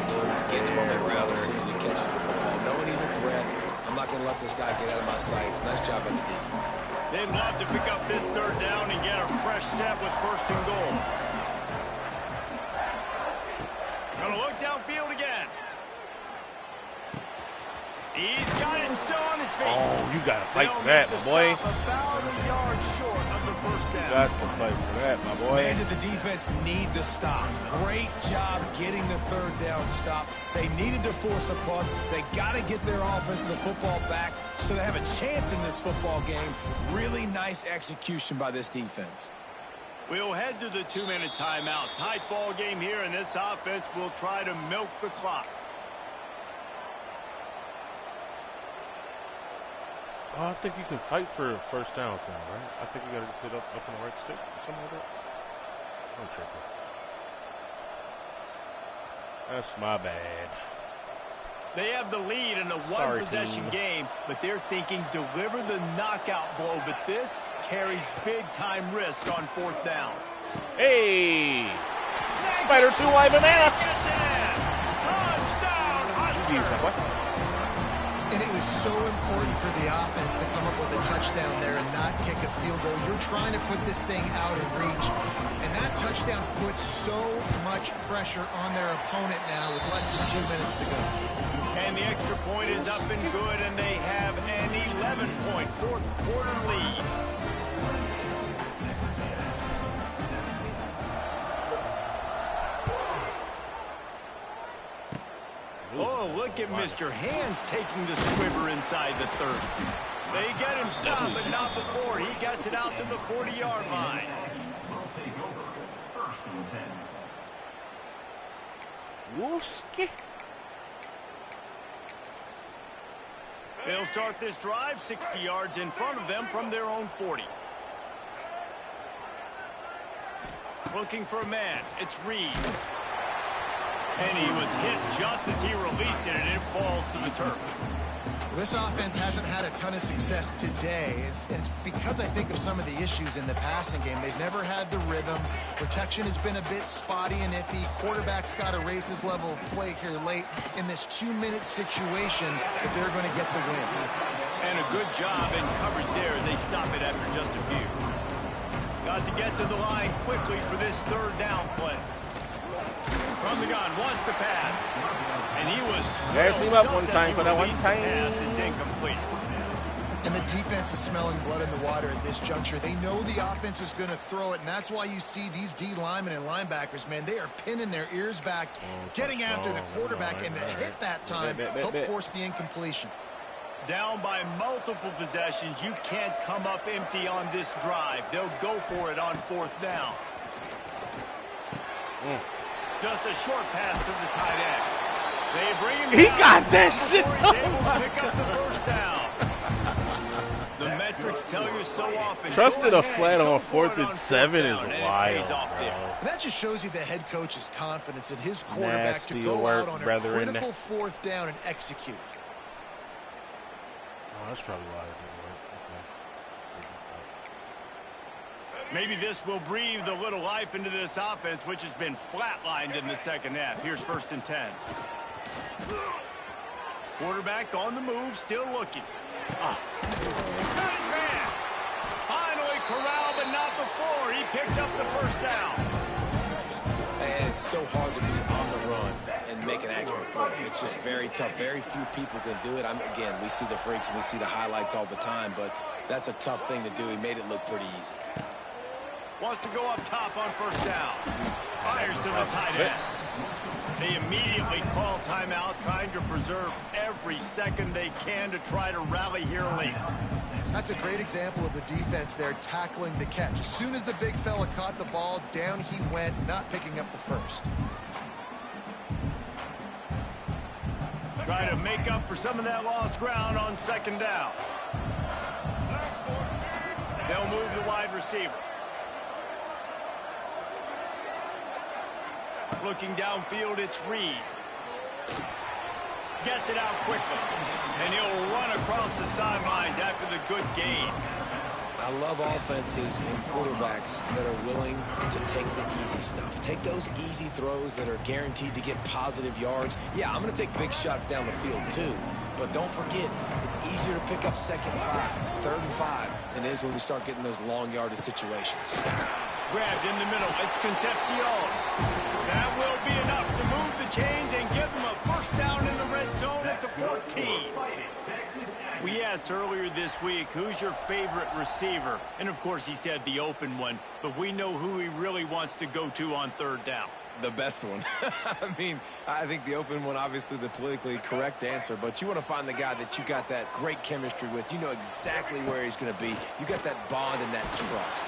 getting him on the ground as soon as he catches the football. Knowing he's a threat, I'm not going to let this guy get out of my sights. Nice job by the defense. They'd love to pick up this 3rd down and get a fresh set with 1st and goal. Gonna look downfield again. He's got it still on his feet. Oh, you got to fight for that, my boy. About a yard short of the 1st down. You got to fight for that, my boy. Man, did the defense need the stop. Great job getting the 3rd down stop. They needed to force a punt. They got to get their offense the football back so they have a chance in this football game. Really nice execution by this defense. We'll head to the 2-minute timeout. Tight ball game here, and this offense will try to milk the clock. Oh, I think you can fight for 1st downs now, right? I think you got to just hit up in the right stick or something like that. I'm tripping. That's my bad. They have the lead in a one-possession game, but they're thinking deliver the knockout blow, but this carries big-time risk on 4th down. Hey! Spider 2 wide banana! Gets it in! Touchdown, Husker! And it was so important for the offense to come up with a touchdown there and not kick a field goal. You're trying to put this thing out of reach. And that touchdown puts so much pressure on their opponent now with less than 2 minutes to go. And the extra point is up and good, and they have an 11-point 4th quarter lead. Oh, look at Mr. Hands taking the squiver inside the 30. They get him stopped, but not before he gets it out to the 40-yard line. Will take over 1st and 10. Wooski. They'll start this drive 60 yards in front of them from their own 40. Looking for a man. It's Reed. And he was hit just as he released it, and it falls to the turf. This offense hasn't had a ton of success today. It's because I think of some of the issues in the passing game. They've never had the rhythm. Protection has been a bit spotty and iffy. Quarterback's got to raise his level of play here late in this 2-minute situation if they're going to get the win. And a good job in coverage there as they stop it after just a few. Got to get to the line quickly for this 3rd down play. From the gun, wants to pass. And he was him up one time for that one time. It's incomplete. And the defense is smelling blood in the water at this juncture. They know the offense is going to throw it, and that's why you see these D linemen and linebackers, man, they are pinning their ears back, getting after the quarterback, and the hit that time helped force the incompletion. Down by multiple possessions, you can't come up empty on this drive. They'll go for it on 4th down. Just a short pass to the tight end. They bring him down. He got that shit. He's able to pick up the 1st down. The metrics teammates tell you so often. Trusted a flat on 4th and 7 is wild, bro. And that just shows you the head coach's confidence in his quarterback to go out on a critical 4th down and execute. Oh, that's probably why it didn't work. Okay. Maybe this will breathe a little life into this offense, which has been flatlined in the second half. Here's 1st and 10. Quarterback on the move, still looking. Got his man. Finally corralled, but not before. He picks up the 1st down. And it's so hard to be on the run and make an accurate throw. It's just very tough. Very few people can do it. Again, we see the freaks and we see the highlights all the time, but that's a tough thing to do. He made it look pretty easy. Wants to go up top on 1st down. Fires to the tight end. They immediately call timeout, trying to preserve every second they can to try to rally here late. That's a great example of the defense there tackling the catch. As soon as the big fella caught the ball, down he went, not picking up the 1st. Try to make up for some of that lost ground on 2nd down. They'll move the wide receiver. Looking downfield, it's Reed. Gets it out quickly. And he'll run across the sidelines after the good gain. I love offenses and quarterbacks that are willing to take the easy stuff. Take those easy throws that are guaranteed to get positive yards. Yeah, I'm going to take big shots down the field too. But don't forget, it's easier to pick up 2nd and 5, 3rd and 5 than it is when we start getting those long yardage situations. Grabbed in the middle. It's Concepcion. That will be enough to move the chains and give them a 1st down in the red zone at the 14. We asked earlier this week, who's your favorite receiver? And, of course, he said the open one. But we know who he really wants to go to on 3rd down. The best one. I mean, I think the open one, obviously the politically correct answer, but you want to find the guy that you got that great chemistry with. You know exactly where he's going to be. You got that bond and that trust.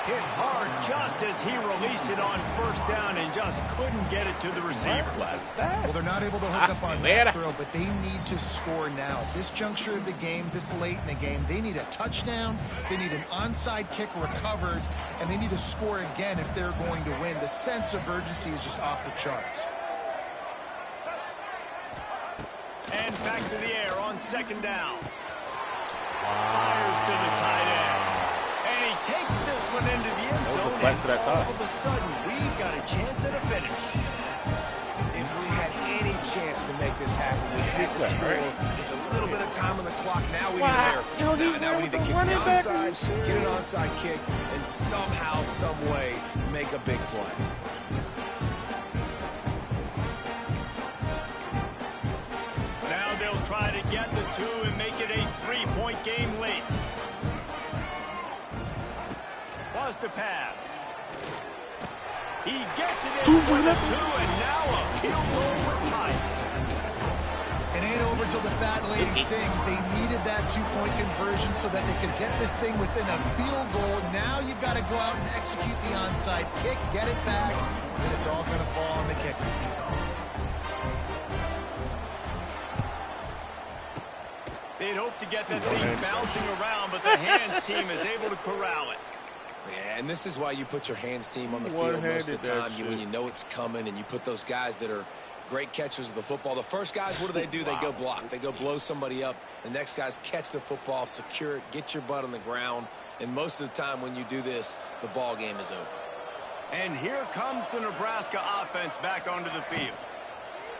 Hit hard just as he released it on 1st down and just couldn't get it to the receiver. Well, they're not able to hook up on that throw, but they need to score now. This juncture of the game, this late in the game, they need a touchdown, they need an onside kick recovered, and they need to score again if they're going to win. The sense of urgency is just off the charts. And back to the air on 2nd down. Fires to the tight end. And he takes this one into the end zone, and all of a sudden, we've got a chance at a finish. If we had any chance to make this happen, we had to score. There's a little bit of time on the clock. Now we need a miracle. Now we need to kick the onside, get an onside kick, and somehow, some way, make a big play. Now they'll try to get the 2 and make it a 3-point game late. To pass. He gets it in for the 2, and now a field goal retired. It ain't over till the fat lady sings. They needed that 2-point conversion so that they could get this thing within a field goal. Now you've got to go out and execute the onside kick, get it back, and it's all going to fall on the kicker. They'd hoped to get that thing bouncing around, but the hands team is able to corral it. Yeah, and this is why you put your hands team on the field most of the time. When you know it's coming, and you put those guys that are great catchers of the football. The first guys, what do? They go block. They go blow somebody up. The next guys catch the football, secure it, get your butt on the ground. And most of the time when you do this, the ball game is over. And here comes the Nebraska offense back onto the field.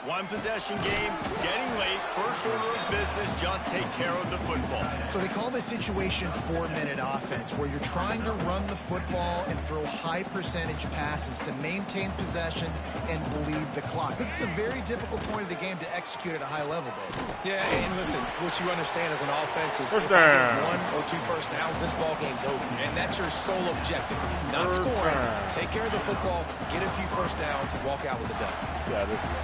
One possession game, getting late, first order of business, just take care of the football. So they call this situation 4-minute offense, where you're trying to run the football and throw high percentage passes to maintain possession and bleed the clock. This is a very difficult point of the game to execute at a high level, though. Yeah, and listen, what you understand as an offense is if I get 1 or 2 first downs, this ball game's over. And that's your sole objective. Not scoring, take care of the football, get a few first downs, and walk out with a dub.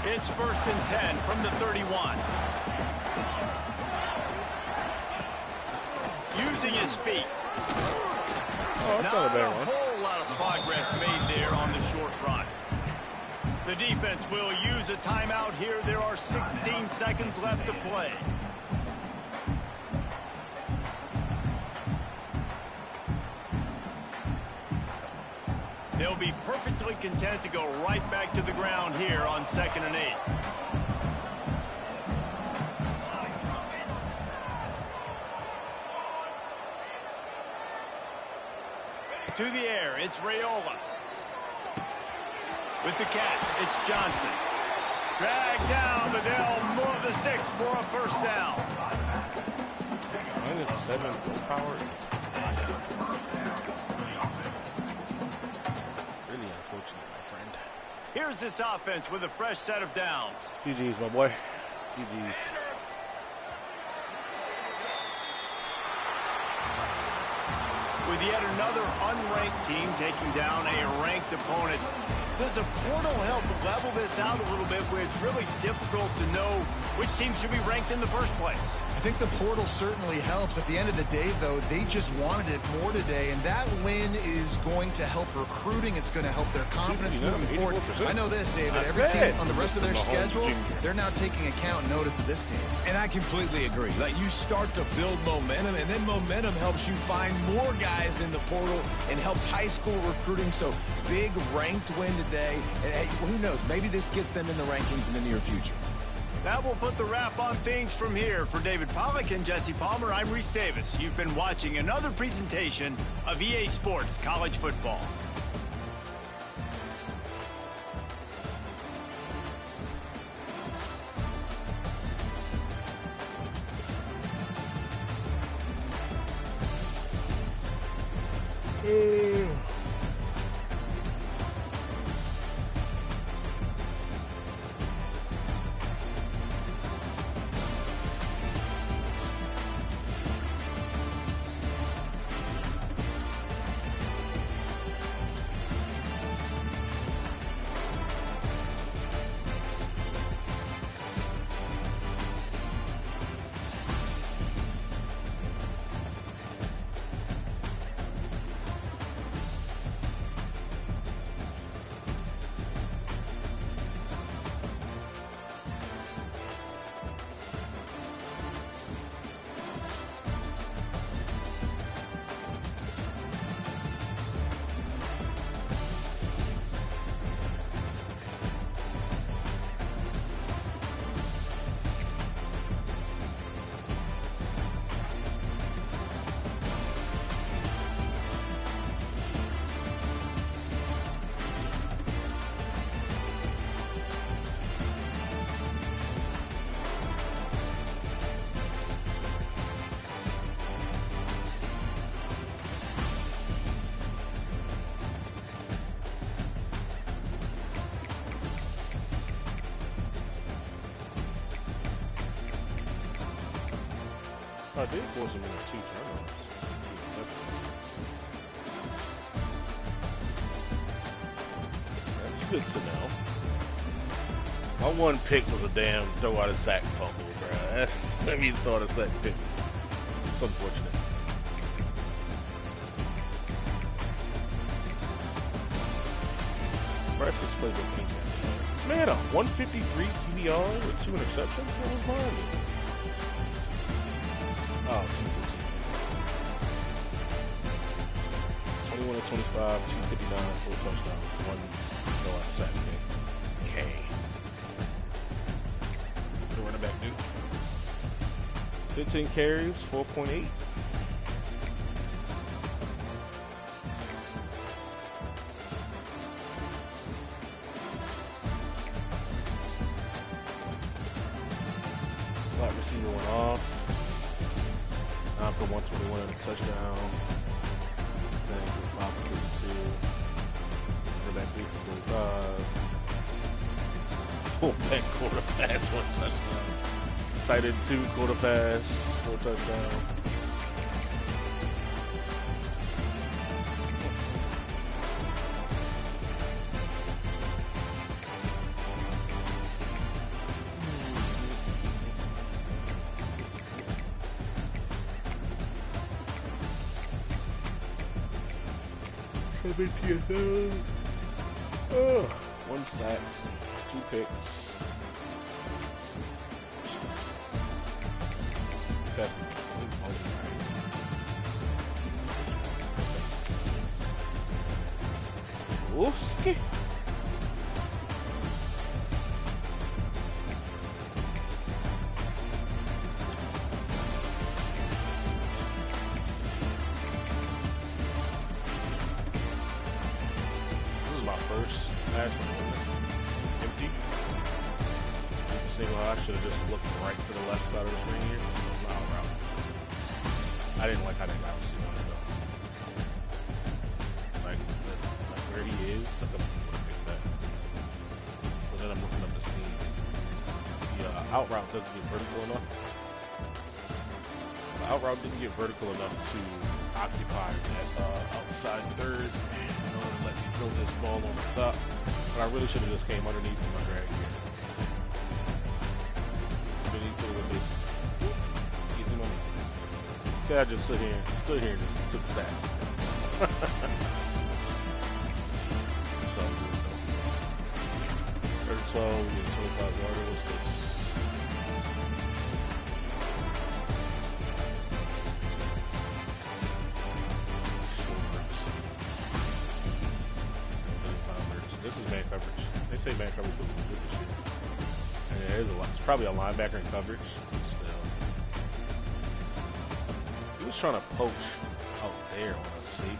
It's 1st and 10 from the 31. Using his feet. Not a whole lot of progress made there on the short run. The defense will use a timeout here. There are 16 seconds left to play. They'll be perfectly content to go right back to the ground here on 2nd and 8. To the air, it's Raiola. With the catch, it's Johnson. Dragged down, but they'll move the sticks for a first down. -7 power. Really unfortunate, my friend. Here's this offense with a fresh set of downs. GG's, my boy. GG's. With yet another unranked team taking down a ranked opponent, does a portal help level this out a little bit where it's really difficult to know which team should be ranked in the first place? I think the portal certainly helps. At the end of the day, though, they just wanted it more today, and that win is going to help recruiting. It's going to help their confidence moving forward. I know this, David. Every team on the rest of their schedule, they're now taking account and notice of this team. And I completely agree. Like, you start to build momentum, and then momentum helps you find more guys in the portal and helps high school recruiting. So big ranked win today. And hey, who knows? Maybe this gets them in the rankings in the near future. That will put the wrap on things from here. For David Pollack and Jesse Palmer, I'm Reese Davis. You've been watching another presentation of EA Sports College Football. I did force him into 2 turnovers. That's good to know. My one pick was a damn throw out of sack fumble, bro. Let me throw out a sack pick. It's unfortunate. Nebraska's played with King. This man had a 153 QBR with 2 interceptions. What was behind it? Oh, 21 to 25, 259, 4 touchdowns, 1 no out sack pick. Okay. The running back Duke. 15 carries, 4.8. Wide receiver went off. 9 for 121 and a touchdown. Then 5 for 52. Running back 3 for 45. Fullback quarter pass, 1 touchdown. Tight end 2 quarter pass, 4 touchdowns. Oh, 1 sack, 2 picks. Okay. Ooski. This is my first pass empty. Single, I should have just looked right to the left side of the screen here. Out route. I didn't like how that guy was sitting on it though. Like where he is, I would have picked that. But then I'm looking up the scene. The out route doesn't get vertical enough. The out route didn't get vertical enough to occupy that outside third in order to let me throw this ball on the top. But I really should have just came underneath to my drag here. Easy money. See, I just stood here and just took the sack. So, third and 12, we get 25 yards. What's this? This is man coverage. They say man coverage was good this year. And it is a lot. It's probably a linebacker in coverage. Still. He was trying to poach out there on a safety.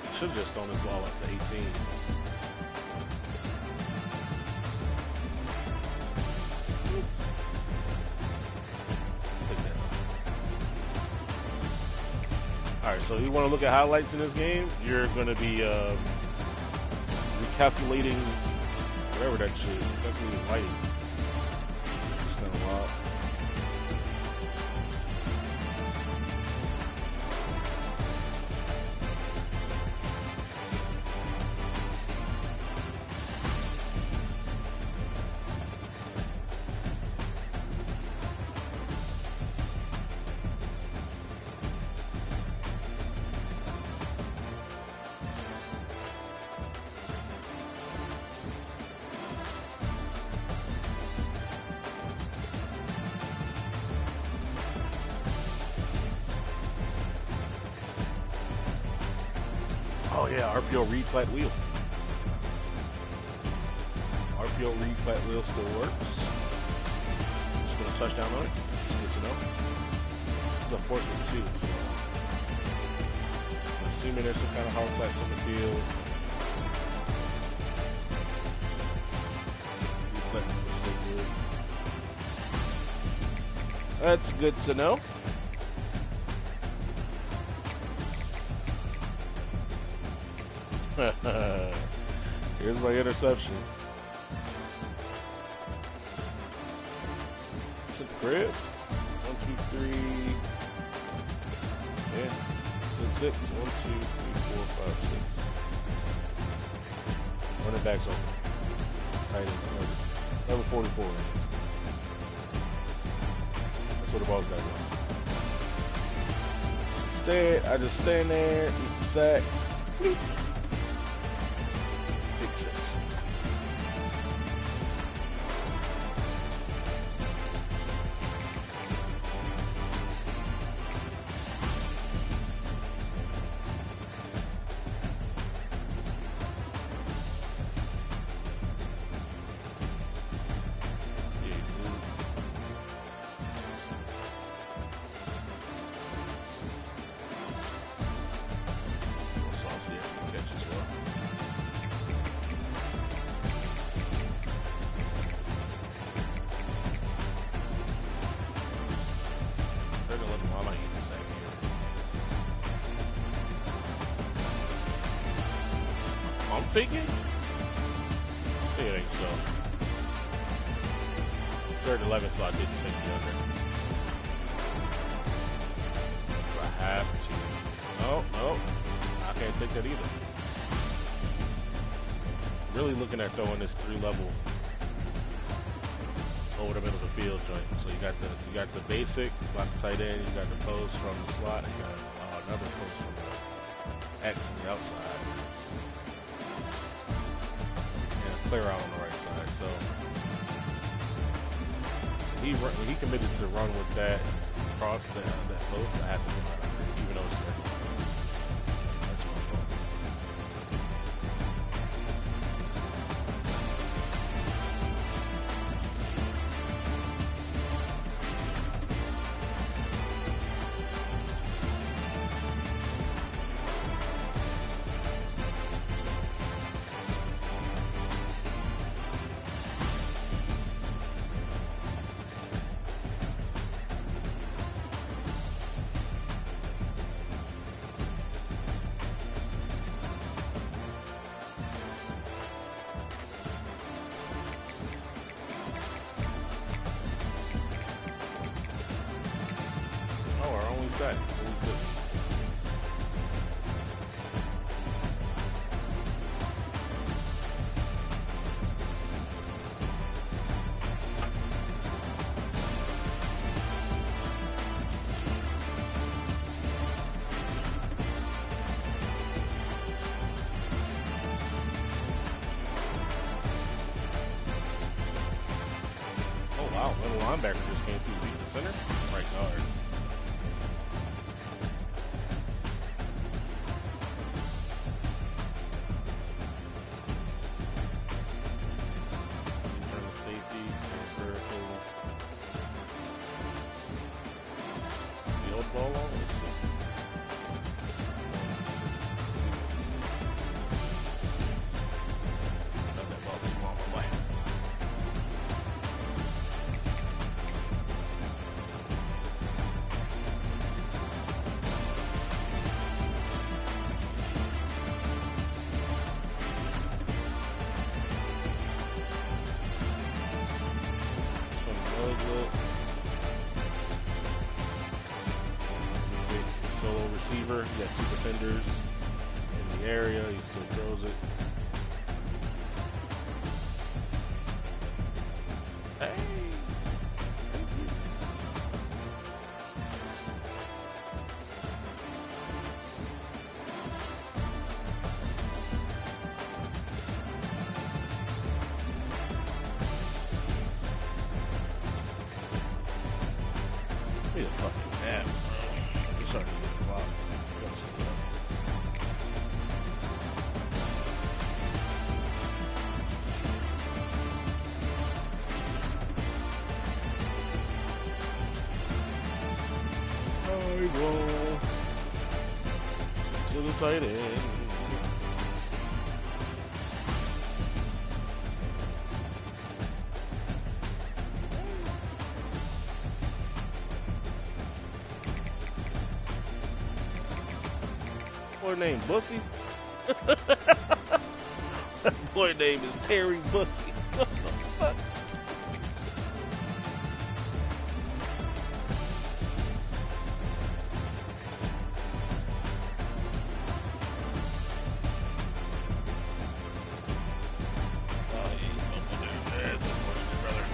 He should have just thrown this ball up to 18. Take that. Alright, so you want to look at highlights in this game, you're going to be recalculating whatever that shit is. Definitely lighting. It's kind of wild. Oh yeah, RPO read flat wheel. RPO read flat wheel still works. Just gonna touchdown on it. It's good to know. It's a 4th and 2. So assuming there's some kind of hard flats on the field. Read flat wheel still good. That's good to know. Here's my interception. It's at the crib. 1, 2, 3. Yeah. It's at 6. 1, 2, 3, 4, 5, 6. Running backs open. Tight end. Number 44 is. That's what the ball's got going. I just stand there, eat the sack. Bloop. I'm thinking? I think it ain't so. 3rd and 11, so I didn't take the under. Do I have to? No. I can't take that either. Really looking at throwing this 3-level over the middle of the field joint. So you got the basic, block the tight end, you got the post from the slot, and you got another post from the X on the outside. Clear out on the right side, so he committed to run with that across that post. I have to put that under, even though it's there. That's my fault. Who's that? Who's this? Oh wow, little linebacker just came through, beat the center. Right guard. Turn the safety, turn vertical. The old ball on. That ball too long away. Solo receiver, he got 2 defenders in the area, he still throws it. Hey! Thank you. He's a fucking nap, bro. He's starting to get a lot. Gotta sit down. I roll to the tight end. Boy named Bussy. That boy name is Terry Bussy. What the fuck? Oh, he's up there. That's unfortunate, brother.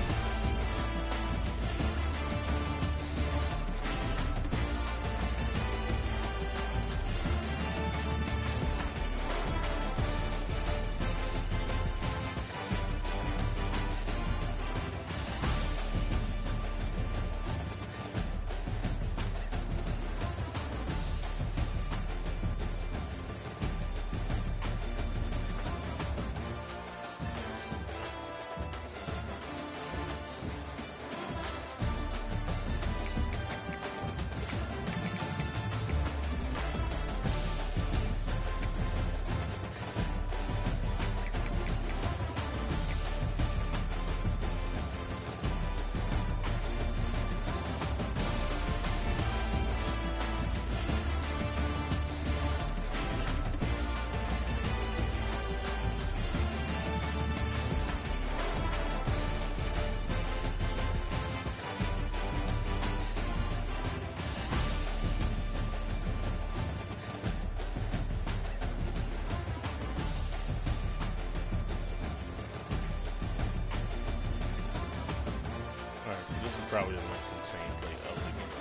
Alright, so this is probably the most insane play of the game.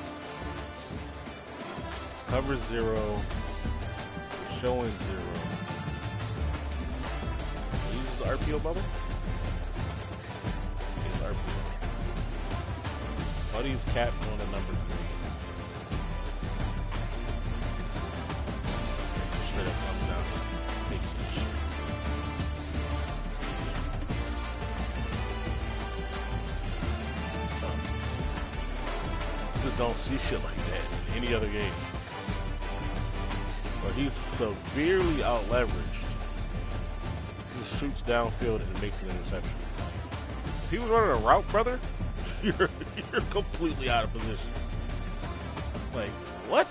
Cover 0. We're showing 0. He uses the RPO bubble? He uses RPO. Buddy's capped on the number 3. And straight up comes down and takes the shit. Just don't see shit like that in any other game. But he's severely out leveraged. He shoots downfield and makes an interception. If he was running a route, brother, you're completely out of position. Like, what?